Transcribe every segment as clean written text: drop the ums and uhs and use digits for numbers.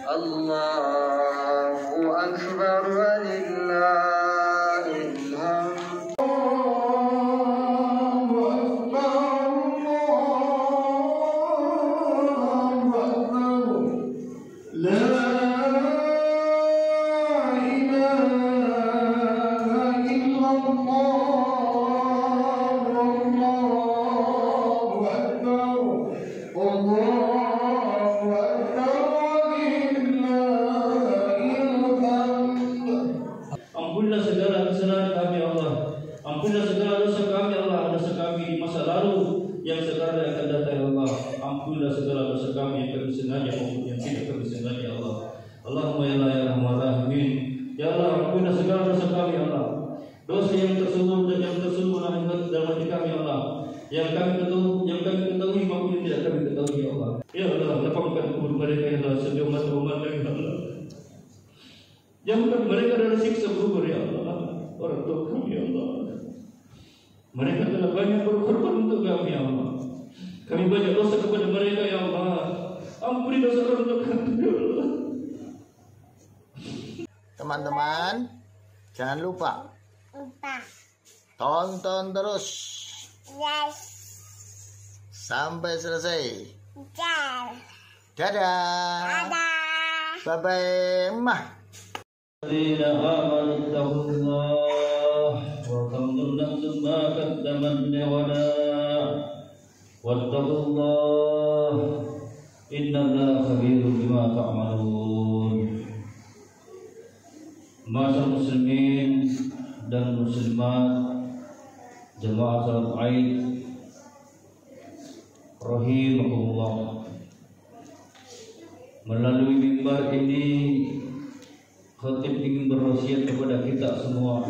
Allahu Akbar walillahil hamd. Ampunilah segala kesalahan kami Allah. Ampunilah segala dosa kami Allah, dosa kami di masa lalu yang sekarang akan datang ya Allah. Ampunilah segala dosa kami yang kami sengaja maupun yang tidak kami sengaja ya Allah. Allahumma ya Allah ya Rahman Rahimin. Ya Allah, ampunilah segala dosa kami ya Allah. Dosa yang tersembunyi dan yang tersembunyi dalam hati kami ya Allah. Yang kami ketahui maupun yang tidak kami ketahui ya Allah. Ya Allah, lapangkan kubur mereka ya Allah sejauh mata memandang ya Allah. Jauhkan mereka dari siksa kubur ya Allah. Orang tua kami ya Allah, mereka telah banyak berkorban untuk kami ya Allah. Kami banyak dosa kepada mereka ya Allah. Ampuni dosa untuk kami ya Allah. Teman-teman, jangan lupa tonton terus sampai selesai. Dadah. Bye-bye. الذين آمنوا اتقوا الله وتنظر نفس ما قدمت لغدا واتقوا الله إن الله خبير بما تعملون. Masyarakat muslimin dan muslimat jemaah salat Aid rahimakumullah, melalui mimbar ini khatib ingin berwasiat kepada kita semua.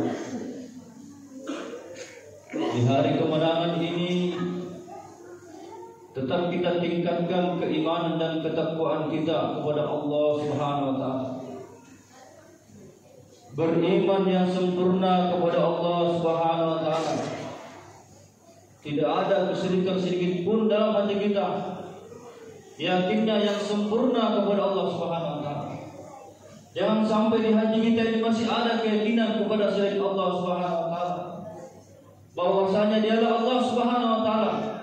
Di hari kemenangan ini tetap kita tingkatkan keimanan dan ketakwaan kita kepada Allah Subhanahu wa taala. Beriman yang sempurna kepada Allah Subhanahu wa taala. Tidak ada kesyirikan sedikit pun dalam hati kita. Yakinnya yang sempurna kepada Allah Subhanahu wa taala. Jangan sampai di hati kita ini masih ada keyakinan kepada selain Allah Subhanahu wa taala, bahwasanya dialah Allah Subhanahu wa taala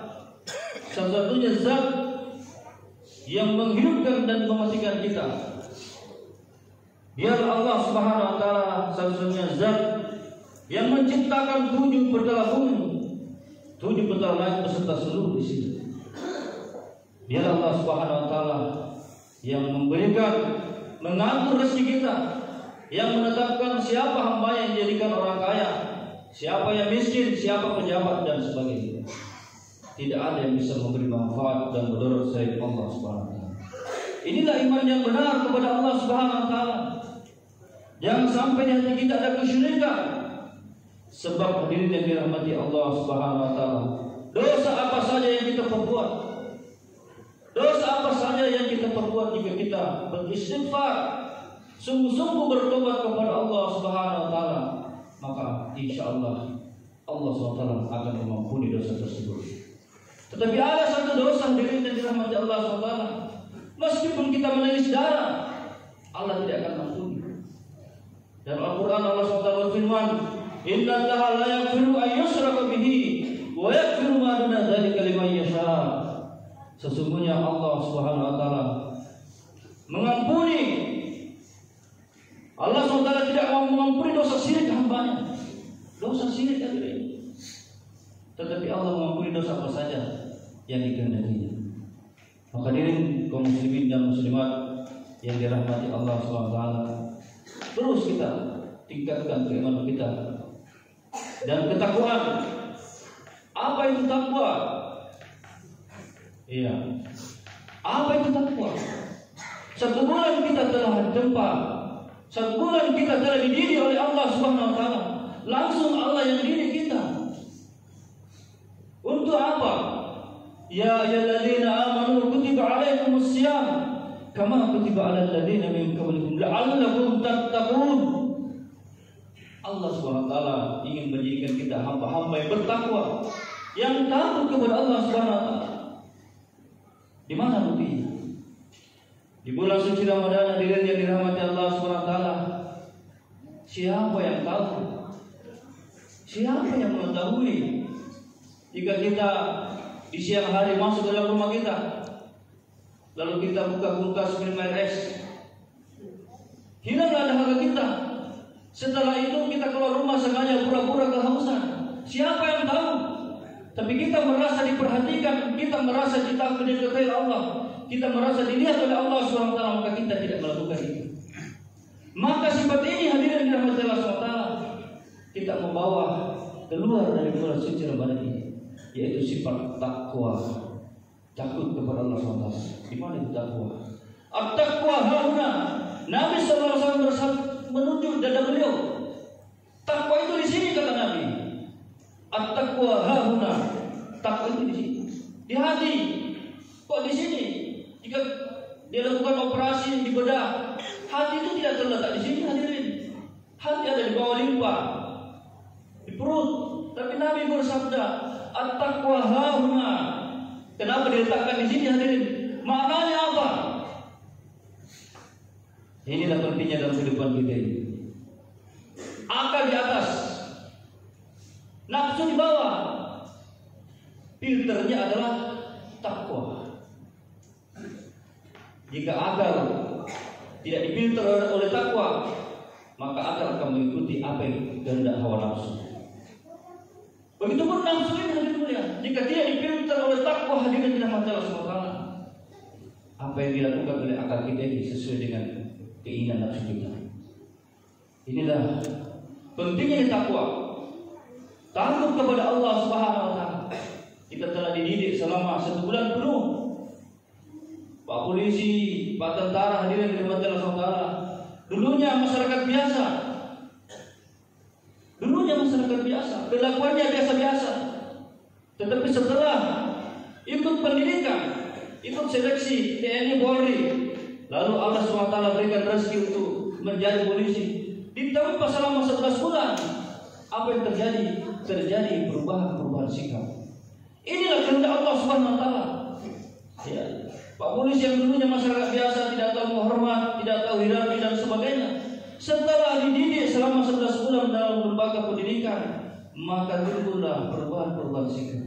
satu-satunya zat yang menghidupkan dan mematikan kita. Dialah Allah Subhanahu wa taala satu-satunya zat yang menciptakan 7 petala bumi, 7 petala langit beserta seluruh isinya. Dialah Allah Subhanahu wa taala yang memberikan, mengatur rezeki kita, yang menetapkan siapa hamba yang dijadikan orang kaya, siapa yang miskin, siapa pejabat dan sebagainya. Tidak ada yang bisa memberi manfaat dan mudarat selain Allah Subhanahu wa taala. Inilah iman yang benar kepada Allah Subhanahu wa taala. Jangan sampai di hati kita ada kesyirikan. Sebab hadirin yang dirahmati Allah Subhanahu wa taala, dosa apa saja yang kita perbuat, dosa apa saja yang kita perbuat, jika kita beristighfar, sungguh-sungguh bertobat kepada Allah Subhanahu wa taala, maka insyaallah Allah Subhanahu wa taala akan mengampuni dosa tersebut. Tetapi ada satu dosa diri dan dirahmati Allah Subhanahu wa taala, meskipun kita menangis darah, Allah tidak akan ampuni. Dan Al-Qur'an Allah Subhanahu wa taala berfirman, "Innallaha la yaghfiru an yushraka bihi wa yaghfiru ma duna dzalika liman yasha." Sesungguhnya Allah Subhanahu wa taala mengampuni, Allah SWT tidak mau mengampuni dosa syirik hambanya. Dosa syirik tadi. Tetapi Allah mengampuni dosa apa saja yang dikehendakinya. Maka hadirin kaum muslimin dan muslimat yang dirahmati Allah SWT, terus kita tingkatkan keimanan kita dan ketakwaan. Apa itu takwa? Iya. Apa itu takwa? 1 bulan kita telah ditempa, 1 bulan kita telah dididik oleh Allah Subhanahu wa taala. Langsung Allah yang didik kita. Untuk apa? Ya ayyuhalladzina amanu kutiba alaikumus syiyam kama kutiba alal ladzina min qablikum la'allakum tattaqun. Allah Subhanahu wa taala ingin menjadikan kita hamba-hamba yang bertakwa, yang takut kepada Allah Subhanahu wa taala. Di mana buktinya? Di bulan suci Ramadan hadirin yang dirahmati Allah SWT, siapa yang tahu? Siapa yang mengetahui jika kita di siang hari masuk ke dalam rumah kita, lalu kita buka kulkas minum air es, hilanglah dahaga kita. Setelah itu kita keluar rumah sengaja pura-pura kehausan. Siapa yang tahu? Tapi kita merasa diperhatikan, kita merasa dicintai Allah, kita merasa dilihat oleh Allah SWT, maka kita tidak melakukan itu. Maka sifat ini hadirin dirahmati Allah SWT kita membawa keluar dari bulan suci Ramadan ini, yaitu sifat takwa, takut kepada Allah SWT. Di mana itu takwa? At-taqwa hauna. Nabi SAW menunjuk dada beliau. Takwa itu di sini kata Nabi. At-taqwa hauna. Takwa itu di sini, di hati. Kok di sini? Jika dia lakukan operasi di bedah, hati itu tidak terletak di sini hadirin. Hati ada di bawah limpa, di perut. Tapi Nabi bersabda, at-taqwa hauna. Kenapa diletakkan di sini hadirin? Maknanya apa? Inilah pentingnya dalam kehidupan kita ini. Akal di atas, nafsu di bawah. Filternya adalah takwa. Jika akal tidak difilter oleh takwa, maka akal akan mengikuti apa yang kehendak hawa nafsu. Begitupun nafsu ini hadirin mulia, jika tidak difilter oleh takwa hadirin dirahmati Allah SWT, apa yang dilakukan oleh akal kita ini sesuai dengan keinginan nafsu kita. Inilah pentingnya takwa, takut kepada Allah Subhanahu Wa Taala. Kita telah dididik selama 1 bulan penuh. Pak polisi, Pak tentara hadirin dirahmati Allah SWT, dulunya masyarakat biasa. Dulunya masyarakat biasa, kelakuannya biasa-biasa. Tetapi setelah ikut pendidikan, ikut seleksi TNI Polri, lalu Allah SWT berikan rezeki untuk menjadi polisi. Ditambah selama 11 bulan, apa yang terjadi? Terjadi perubahan sikap. Inilah kehendak Allah Subhanahu Wa Taala. Ya, Pak polisi yang dulunya masyarakat biasa, tidak tahu menghormat, tidak tahu hierarki dan sebagainya, setelah dididik selama 11 bulan dalam lembaga pendidikan, maka timbullah perubahan sikap.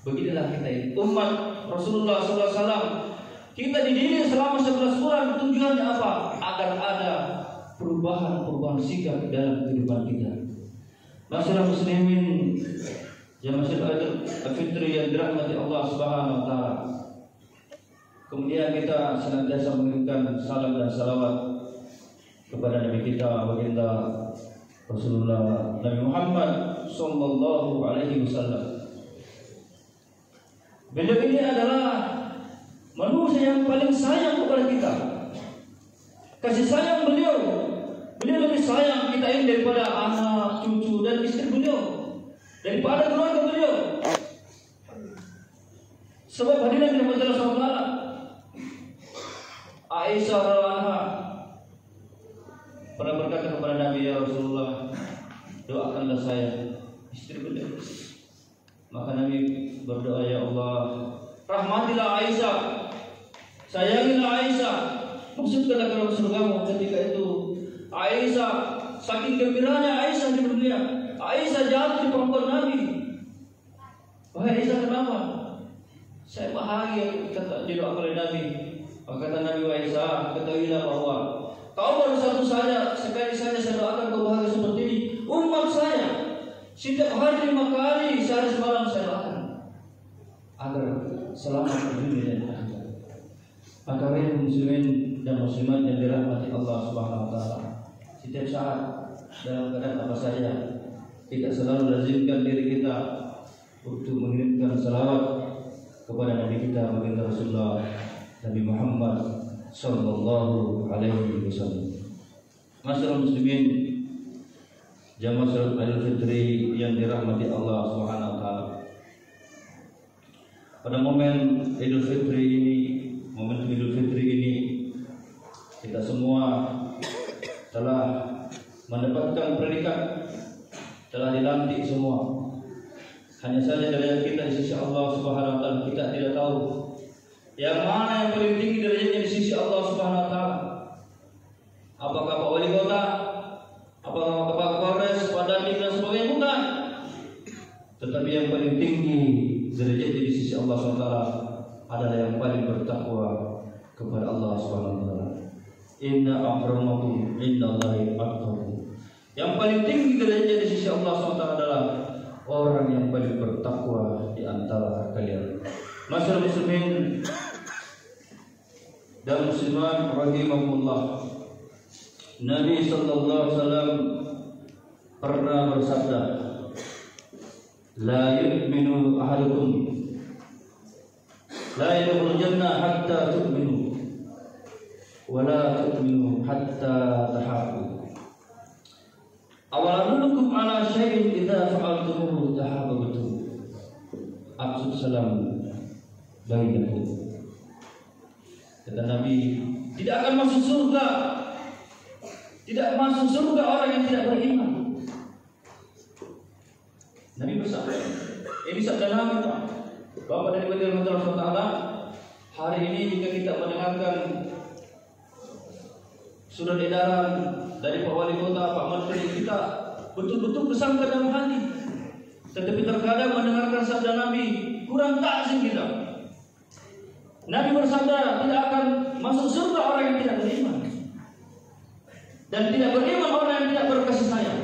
Beginilah kita ini, umat Rasulullah SAW. Kita dididik selama 11 bulan, tujuannya apa? Agar ada perubahan sikap dalam kehidupan kita. Masyarakat muslimin, jamaah Fitri yang dirahmati Allah Subhanahu Wa Taala. Kemudian kita senantiasa mengirimkan salam dan salawat kepada Nabi kita, baginda Rasulullah Nabi Muhammad Sallallahu Alaihi Wasallam. Beliau ini adalah manusia yang paling sayang kepada kita. Kasih sayang beliau lebih sayang kita ini daripada anak, cucu dan istri beliau, daripada keluarga beliau. Sebab hadirin yang dirahmati Allah SWT, Aisyah radhiyallahu pernah berkata kepada Nabi, ya Rasulullah, doakanlah saya, istri beliau. Maka Nabi berdoa, ya Allah, rahmatilah Aisyah, sayangilah Aisyah, masukkanlah ke dalam surgamu. Ketika itu Aisyah, saking gembiranya Aisyah di dunia, Aisyah jatuh di pangkuan Nabi. Wahai Aisyah, kenapa? Saya bahagia, kata didoakan oleh Nabi. Maka kata Nabi, wahai Aisyah, ketahuilah bahwa kau baru satu saja, sekali saja saya doakan kau bahagia seperti ini. Umat saya setiap hari 5 kali sehari semalam saya doakan agar selamat di dunia dan akhirat. Maka wahai muslimin dan muslimat yang dirahmati Allah Subhanahu Wa Taala, setiap saat dalam keadaan apa saja, kita selalu lazimkan diri kita untuk mengirimkan salawat kepada Nabi kita, baginda Rasulullah Nabi Muhammad Sallallahu Alaihi Wasallam. Masyaallah muslimin, jamaah salat Idul Fitri yang dirahmati Allah Subhanahu Wa Taala. Pada momen Idul Fitri ini, momen Idul Fitri ini, kita semua telah mendapatkan predikat, telah dilantik semua. Hanya saja dari kita di sisi Allah Subhanahu Wa Taala kita tidak tahu Yang mana yang paling tinggi derajatnya di sisi Allah Subhanahu wa taala? Apakah Pak Wali Kota? Apakah Pak Kapolres, Pak Dandim dan sebagainya? Bukan. Tetapi yang paling tinggi derajatnya di sisi Allah Subhanahu wa taala adalah yang paling bertakwa kepada Allah Subhanahu wa taala. Inna akramakum indallahi atqakum. Yang paling tinggi derajatnya di sisi Allah Subhanahu wa taala adalah orang yang paling bertakwa di antara kalian. Masyarakat muslimin dan muslimat rahimahumullah. Nabi sallallahu alaihi wasallam pernah bersabda, "La yu'minu ahadukum la yadkhulul jannah hatta tu'minu wa la tu'minu hatta tahabbu." Awaladulukum ala syai'in idza fa'altumuhu tahabbtum. Absud salam bainakum. Kata Nabi, tidak akan masuk surga. Tidak masuk surga orang yang tidak beriman. Nabi bersabda. Ini sabda Nabi, Pak. Bapak dari Baginda Allah Subhanahu wa taala, hari ini jika kita mendengarkan surat edaran dari Pak Wali Kota, Pak Menteri, kita betul-betul bersangka dalam hati. Tetapi terkadang mendengarkan sabda Nabi kurang takzim kita. Nabi bersabda, tidak akan masuk surga orang yang tidak beriman, dan tidak beriman orang yang tidak berkasih sayang.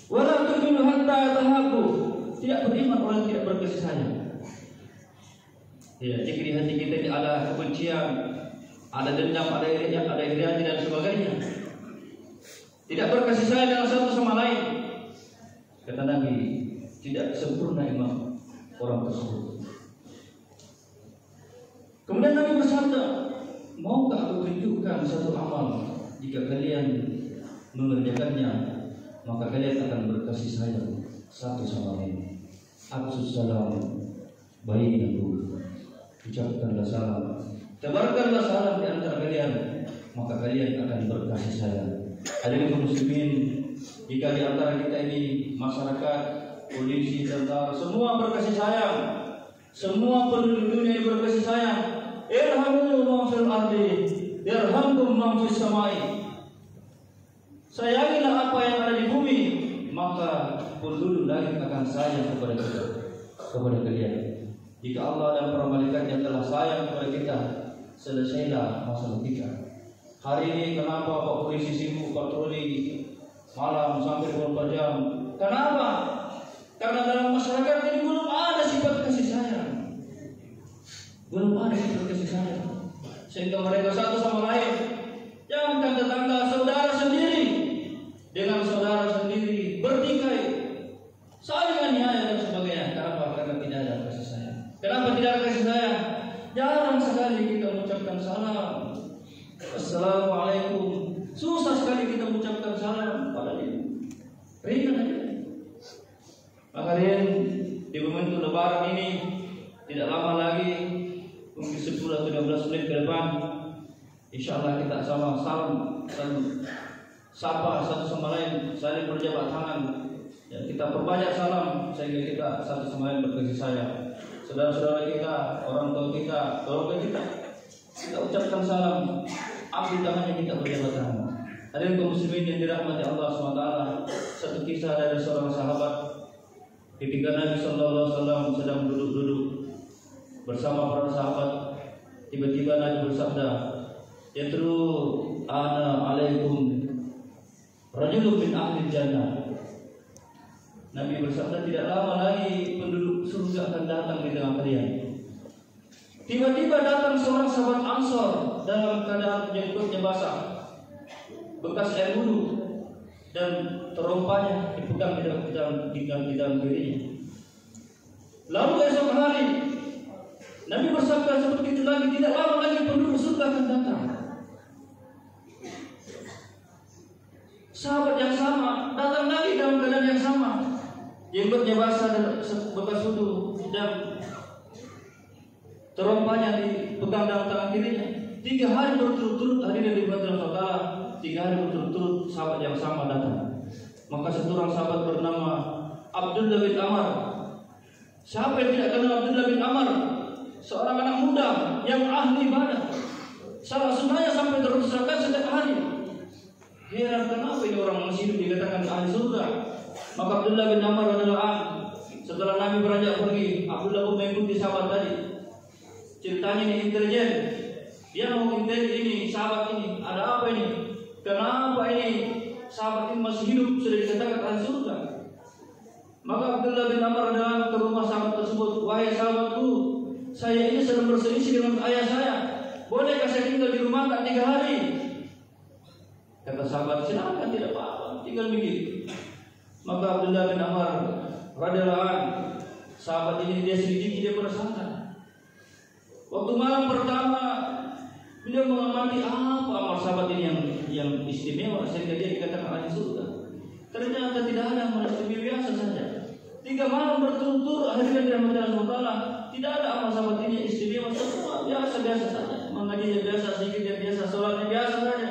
Wala tu'minu hatta tahabbu. Tidak beriman orang yang tidak berkasih sayang. Ya, jika di hati kita ini ada kebencian, ada dendam, ada iri dan sebagainya, tidak berkasih sayang dengan satu sama lain, kata Nabi, tidak sempurna iman orang tersebut. Kemudian Nabi bersabda, maukah aku tunjukkan satu amal, jika kalian mengerjakannya maka kalian akan berkasih sayang satu sama lain. Absus salam bainakum. Ucapkanlah salam, tebarkanlah salam di antara kalian, maka kalian akan berkasih sayang. Hadirin kaum muslimin, jika di antara kita ini masyarakat, polisi, tentara, semua berkasih sayang, semua penduduk dunia ini berkasih sayang. Irhamu man fil ardi yarhamkum man fis samai. Sayangilah apa yang ada di bumi, maka penduduk langit akan sayang kepada kita, kepada kalian. Jika Allah dan para malaikatnya telah sayang kepada kita, selesailah masalah kita. Hari ini kenapa Pak Polisi sibuk patroli malam sampai 24 jam? Kenapa? Karena dalam masyarakat ini belum ada sifat kasih sayang. Belum ada sifat kasih sayang. Sehingga mereka satu sama lain, jangankan tetangga, saudara sendiri dengan saudara sendiri bertikai, saling aniaya dan sebagainya. Kenapa? Karena tidak ada kasih sayang. Kenapa tidak ada kasih sayang? Jarang sekali kita mengucapkan salam, Assalamualaikum. Susah sekali kita mengucapkan salam pada dia. Ringan aja. Makanya di momentum Lebaran ini tidak lama lagi, mungkin 10 atau 12 menit ke depan, insya Allah kita sama salam dan sapa satu sama lain, saling berjabat tangan, dan kita perbanyak salam sehingga kita satu sama lain berkasih sayang. Saudara-saudara kita, orang tua kita, keluarga kita ucapkan salam, ambil tangannya, kita berjabat tangan. Hadirin kaum muslimin yang dirahmati Allah SWT, satu kisah dari seorang sahabat ketika Nabi SAW sedang duduk-duduk bersama para sahabat, tiba-tiba Nabi bersabda, "Yatru ana alaikum rajulun min ahli jannah." Nabi bersabda, tidak lama lagi penduduk surga akan datang di tengah kalian. Tiba-tiba datang seorang sahabat Ansor dalam keadaan jenggotnya basah, bekas air wudhu, dan terompanya dipegang di dalam dirinya. Lalu esok hari Nabi bersabda seperti itu lagi, tidak lama lagi penduduk surga akan datang. Sahabat yang sama datang lagi dalam keadaan yang sama, jenggotnya basah dan bekas wudhu, dan terompanya dipegang dalam tangan kirinya. 3 hari berturut-turut, hadirin dirahmati Allah, 3 hari berturut-turut sahabat yang sama datang. Maka seorang sahabat bernama Abdullah bin Amr Siapa yang tidak kenal Abdullah bin Amr? Seorang anak muda yang ahli ibadah. Salah sunnahnya sampai terus-terusan setiap hari. Heran kenapa ini orang masih hidup dikatakan ahli surga. Maka Abdullah bin Amr adalah setelah Nabi beranjak pergi, Abdullah pun mengikuti sahabat tadi. Ceritanya ini intelijen. Dia mau ini sahabat ini, ada apa ini? Kenapa ini sahabat ini masih hidup sudah dikatakan ahli surga? Maka Abdullah bin Amr datang ke rumah sahabat tersebut. Wahai sahabatku, saya ini sedang berselisih dengan ayah saya. Bolehkah saya tinggal di rumah 3 hari? Kata sahabat, silakan, tidak apa-apa, tinggal begitu. Maka Abdullah bin Amr radhiyallahu anhu, sahabat ini dia selidiki, dia bersantai. Waktu malam pertama beliau mengamati apa amal sahabat ini yang istimewa sehingga dia dikatakan ahli surga. Ternyata tidak ada amal istimewa biasa saja. 3 malam berturut-turut akhirnya dia menjadi Allah. Tidak ada amal sahabat ini istimewa, semua biasa-biasa saja. Mengajinya biasa, zikirnya biasa, sholatnya biasa saja.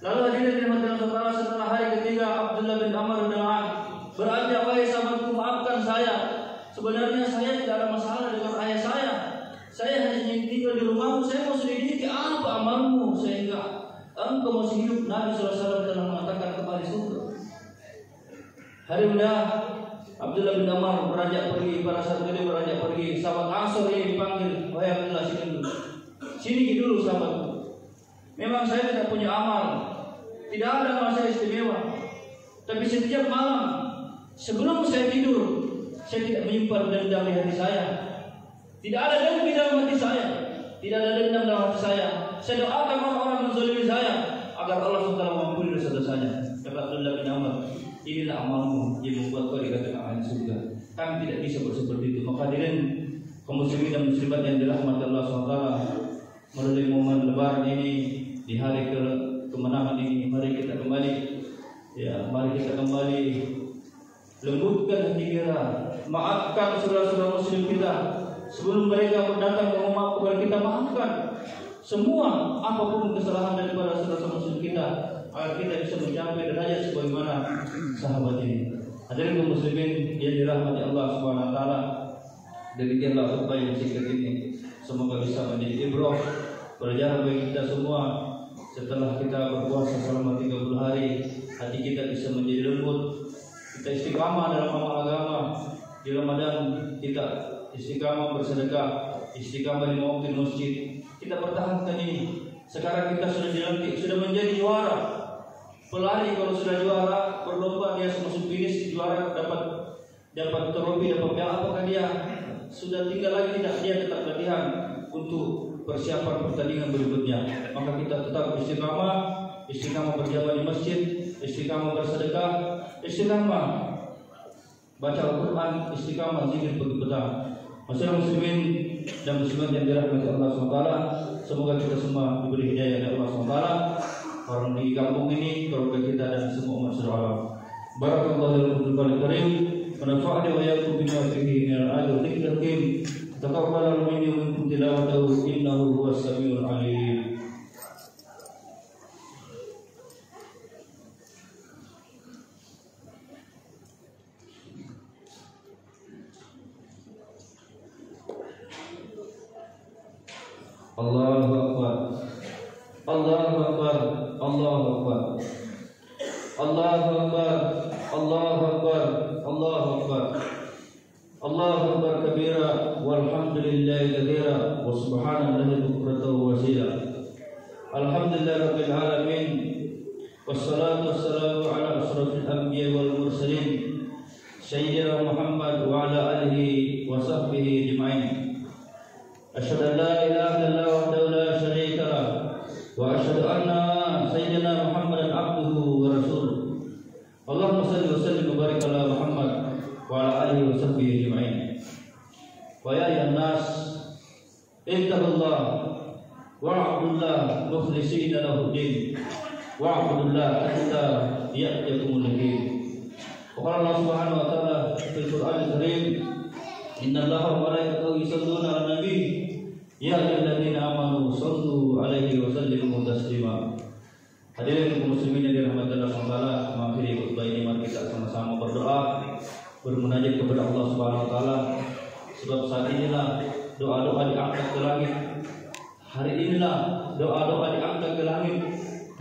Lalu hadirin yang menjadi Allah, setelah hari ketiga Abdullah bin Amr beranjak, wahai sahabatku, maafkan saya. Sebenarnya saya tidak ada masalah dengan ayah saya. Saya hanya ingin tinggal di rumahmu. Saya mau selidiki apa amalmu sehingga engkau masih hidup. Nabi SAW telah mengatakan kembali surga. Hari muda Abdullah bin Amr beranjak pergi. Pada saat itu beranjak pergi, sahabat Ansor ini dipanggil, wahai Abdullah, sini dulu. Sini dulu sahabatku. Memang saya tidak punya amal, tidak ada amal saya istimewa. Tapi setiap malam sebelum saya tidur, saya tidak menyimpan dendam di hati saya. Tidak ada dendam di dalam hati saya. Tidak ada dendam dalam hati saya. Saya doakan orang-orang menzalimi saya agar Allah SWT mengampuni dosa-dosanya. Kata Abdullah bin Amr, inilah amalmu yang membuat kau dikatakan ahli surga. Kami tidak bisa seperti itu. Maka hadirin kaum muslimin dan muslimat yang dirahmati Allah SWT, melalui momen Lebaran ini, di hari kemenangan ini, mari kita kembali lembutkan hati kita, maafkan saudara-saudara muslim kita. Sebelum mereka datang memohon kepada kita, maafkan semua apapun kesalahan daripada saudara-saudara muslim kita, agar kita bisa mencapai derajat sebagaimana sahabat ini. Hadirin kaum muslimin yang dirahmati Allah Subhanahu wa taala, demikianlah khutbah yang singkat ini. Semoga bisa menjadi ibrah, pelajaran bagi kita semua. Setelah kita berpuasa selama 30 hari, hati kita bisa menjadi lembut. Kita istiqamah dalam amal agama. Di Ramadan kita istiqamah bersedekah, istiqamah di mewakili masjid. Kita pertahankan ini. Sekarang kita sudah dilantik, sudah menjadi juara. Pelari kalau sudah juara berlomba, dia masuk finish juara, dapat trofi, dapat piala, apakah dia sudah tinggal lagi? Tidak, dia tetap latihan untuk persiapan pertandingan berikutnya. Maka kita tetap istiqamah berjamaah di masjid, istiqamah bersedekah, istiqamah baca Al-Quran, istiqamah zikir pagi petang. Masyarakat muslimin dan muslimat yang dirahmati Allah SWT, semoga kita semua diberi hidayah oleh Allah SWT, orang di kampung ini, keluarga kita dan semua umat seluruh. Barakallahu fil karim, wa nafa'ani wa iyyakum bima fihi min al-ayati wa dhikril hakim. Taqabbal minni wa minkum tilawatahu innahu huwas samiul alim. Allahu Akbar, Allahu Akbar, Allahu Akbar, Allahu Akbar, Allahu Akbar, Allahu Akbar, Allahu Akbar kabira, walhamdulillahi katsira, wa subhanallahi bukratan wa asila. Alhamdulillahi rabbil alamin, wassalatu wassalamu ala asrofil anbiya wal mursalin, sayyidina Muhammad wa ala alihi wa sahbihi ajma'in. Asyhadu an la ilaha illallah wahdahu la syarika lah, wa asyhadu anna sayyidina Muhammadan abduhu wa rasuluh. Allahumma shalli wa sallim wa barik ala Muhammad wa ala alihi wa sahbihi ajma'in. Wa ya ayyuhan nas ittaqullah wa'budullah mukhlishina lahu din wa'budullah hatta ya'tiyakumul yaqin. Wa qala Allah Subhanahu wa ta'ala fil Qur'anil Karim, inna Allaha wa malaikatahu yusholluna 'alan nabi ya ayyuhalladzina amanu shallu 'alaihi wa sallimu taslima. Hadirin kaum muslimin yang dirahmati Allah SWT, mengakhiri khutbah ini mari kita sama-sama berdoa, bermunajat kepada Allah Subhanahu wa taala. Sebab saat inilah doa-doa diangkat ke langit. Hari inilah doa-doa diangkat ke langit,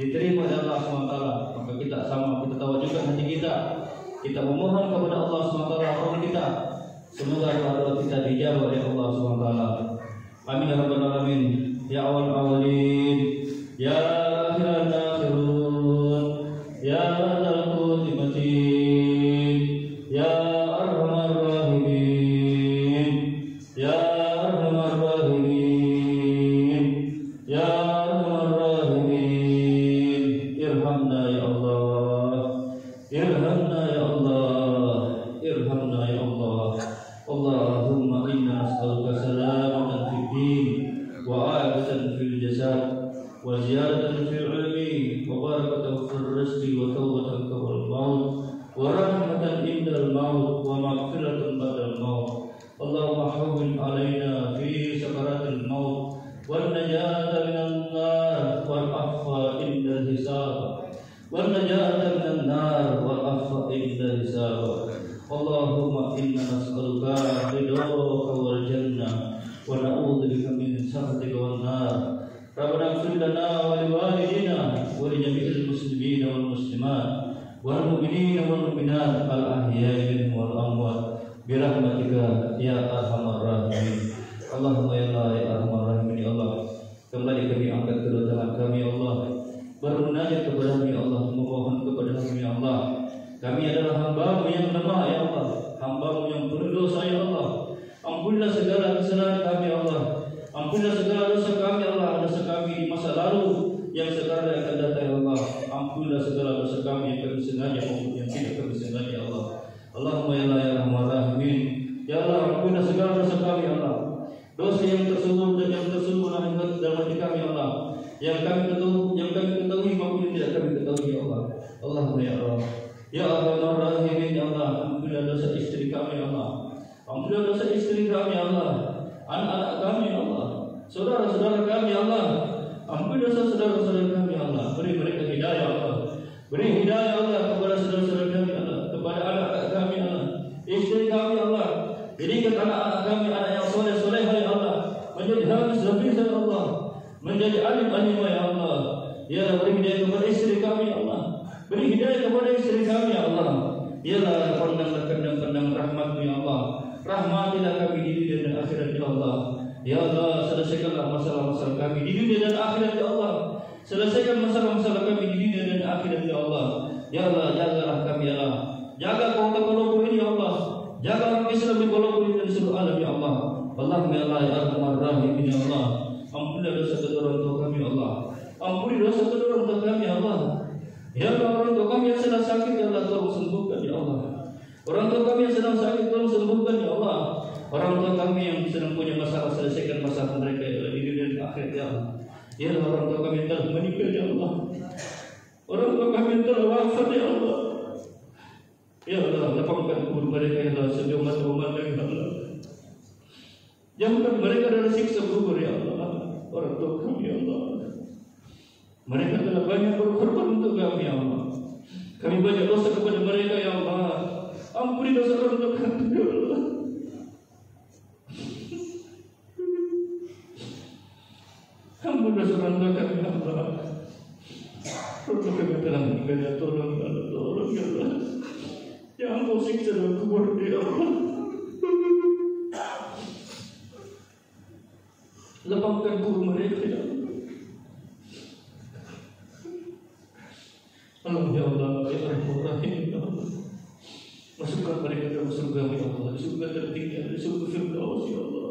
diterima oleh Allah SWT. Maka kita sama, kita tahu juga hati kita. Kita memohon kepada Allah SWT rahmat kita. Semoga doa-doa kita dijawab oleh Allah SWT. Amin ya rabbal alamin. Ya awal awalin, ya akhiran akhirun, ya dzal quwwati matin, ya arhamar rahimin, ya arhamar rahimin, ya arhamar rahimin. Irhamna ya Allah, irhamna ya Allah, irhamna ya Allah. Allahumma inna nas'aluka salamatan fid din wa afatan fil jasad wa ziyadatan fil ilmi wa barakatan fil rizqi wa tawbatan qabla al-maut wa rahmatan indal maut wa maghfiratan ba'dal maut. Allahumma hawwin alaina fi sakaratil maut wan najata minan nar wal afwa indal hisab wan najata minan nar wal afwa indal hisab. Allahumma inna nas'aluka ridhaka wal jannah wa na'udzu bika min sakhatika wan nar. Rabbana ighfir lana wa liwalidina wa li jami'il muslimina wal muslimat wal mu'minina wal mu'minat al ahya'i minhum wal amwat bi rahmatika ya arhamar rahimin. Allahumma ya Allah ya arhamar rahimin. Ya Allah, kembali kami angkat kedua tangan kami ya Allah, bermunajat kepada-Mu ya Allah, memohon kepada-Mu ya Allah. Kami adalah hamba-Mu yang lemah ya Allah, hamba-Mu yang penuh dosa ya Allah. Ampunilah segala kesalahan kami ya Allah, ampunilah segala dosa kami ya Allah, dosa kami di masa lalu yang sekarang akan datang ya Allah. Ampunilah segala dosa kami yang kami sengaja maupun yang tidak kami sengaja ya Allah. Allahumma ya Allah ya rahman rahimin. Ya Allah, ampunilah segala dosa kami ya Allah, dosa yang tersembunyi dan yang tersembunyi dalam hati kami ya Allah, yang kami ketahui maupun yang tidak kami ketahui ya Allah. Allahumma ya Allah ya arhamar rahimin. Ya Allah, ampunilah dosa istri kami ya Allah, ampunilah dosa istri kami ya Allah, anak-anak kami ya Allah, saudara-saudara kami ya Allah. Ampuni dosa saudara-saudara kami ya Allah. Beri mereka hidayah ya Allah, beri hidayah Allah kepada saudara-saudara kami ya Allah, kepada anak-anak kami ya Allah, istri kami ya Allah. Jadikan anak-anak kami anak yang soleh-soleh ya Allah, menjadi hafiz ya Allah, menjadi alim-alim ya Allah. Ya Allah, beri hidayah kepada istri kami ya Allah, beri hidayah kepada istri kami ya Allah. Ya Allah, pandang rahmat-Mu ya Allah. Rahmatilah kami di dunia dan akhirat ya Allah. Ya Allah, selesaikanlah masalah-masalah kami di dunia dan akhirat ya Allah. Selesaikan masalah-masalah kami di dunia dan akhirat ya Allah. Ya Allah, jagalah kami ya Allah. Jaga kota Kolombo ini ya Allah. Jaga orang Islam di Kolombo ini dan seluruh alam ya Allah. Allahumma ya Allah ya arhamar rahimin ya Allah. Ampunilah dosa kedua orang tua kami ya Allah. Ampuni dosa kedua orang tua kami ya Allah. Ya Allah, orang tua kami yang sedang sakit ya Allah, tolong sembuhkan ya Allah. Orang tua kami yang sedang sakit, tolong sembuhkan ya Allah. Orang tua kami yang sedang punya masalah, selesaikan masalah mereka ya Allah, di dunia dan akhirat ya Allah. Ya Allah, orang tua kami yang telah menikah ya Allah, orang tua kami yang telah wafat ya Allah. Ya Allah, lapangkan kubur mereka ya Allah, sejauh mata memandang ya Allah. Jauhkan mereka dari siksa kubur ya Allah. Orang tua kami ya Allah, mereka telah banyak berkorban untuk kami ya Allah. Kami banyak dosa kepada mereka ya Allah. Ampuni dosa orang tua kami ya Allah. Ampuni dosa orang tua kami ya Allah. Orang tua kami telah meninggal ya, tolong ya Allah, tolong ya Allah. Jangan kau siksa dalam kubur ya Allah. Lapangkan kubur mereka ya Allah. Allah ya Allah ya arhamar rahimin ya Allah. Masukkan mereka dalam surga ya Allah, surga tertinggi, surga Firdaus ya Allah.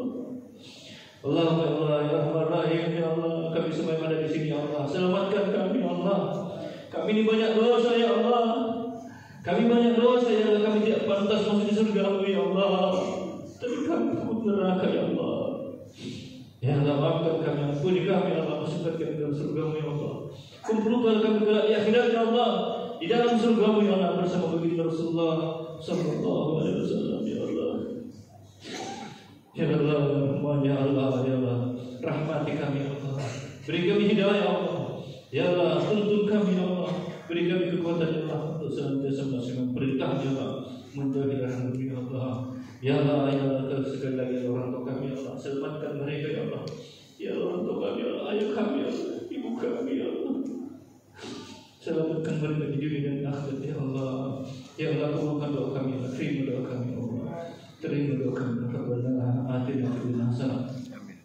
Allahumma ya Allah ya arhamar rahimin ya Allah. Kami semua yang ada di sini ya Allah, selamatkan kami ya Allah. Kami ini banyak dosa ya Allah. Kami banyak dosa ya Allah. Kami tidak pantas masuk di surga-Mu ya Allah. Tapi kami takut neraka ya Allah. Ya Allah, maafkan kami, ampuni kami ya Allah, masukkan kami dalam surga-Mu ya Allah. Kumpulkan kami kelak di akhirat ya Allah, di dalam surga-Mu ya Allah, bersama baginda Rasulullah sallallahu alaihi wasallam ya Allah. Ya Allah, ya Allah, ya Allah, rahmati kami ya Allah. Beri kami hidayah ya Allah. Ya Allah, tuntun kami ya Allah. Beri kami kekuatan ya Allah untuk senantiasa melaksanakan perintah ya Allah, menjadi rahmat ya Allah. Ya Allah, ya Allah, sekali lagi orang tua kami, ya Allah, selamatkan mereka, ya Allah. Ya Allah, orang tua kami, ya Allah, ayah kami, ya Allah, ibu kami, ya Allah. Selamatkan mereka di dunia dan akhirat, ya Allah. Ya Allah, kabulkan doa kami, ya Allah. Terima doa kami, ya Allah. Terima doa kami, ya Allah. Rabbana atina fid dunya hasanah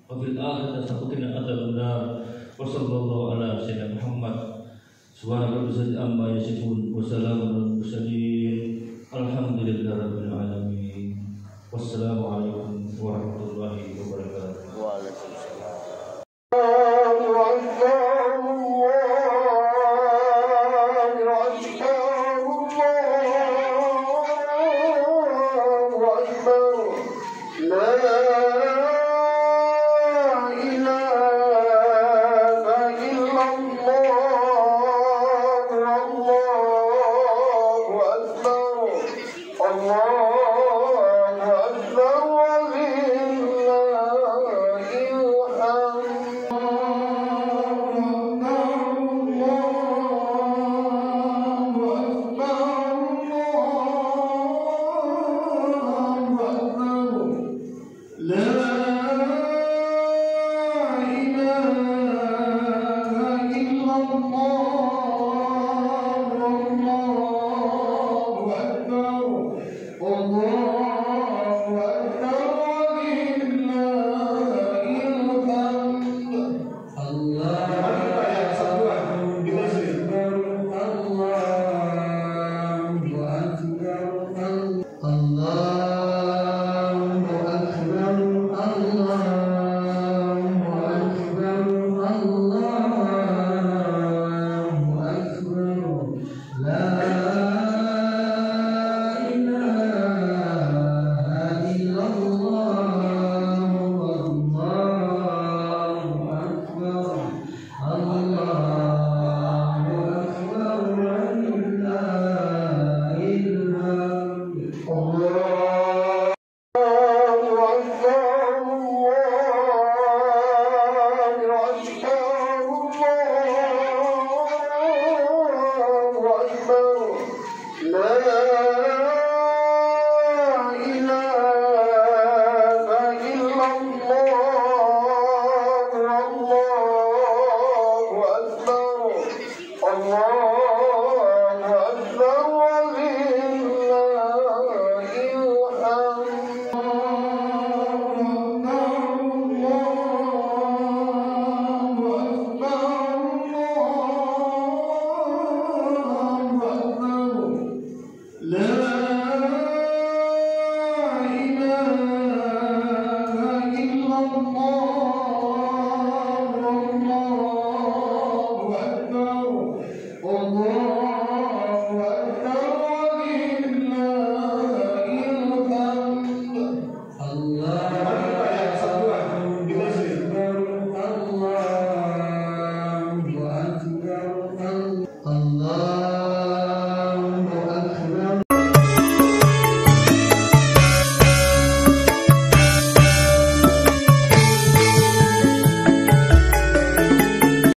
wa fil akhirati hasanah wa qina adzabannar. Wa sallallahu ala sayyidina Muhammad. Subhanaka rabbil amma yasifun wa salamun alal mursalin. Alhamdulillahirabbil alamin. Wassalamualaikum warahmatullahi wabarakatuh. Waalaikumsalam. لا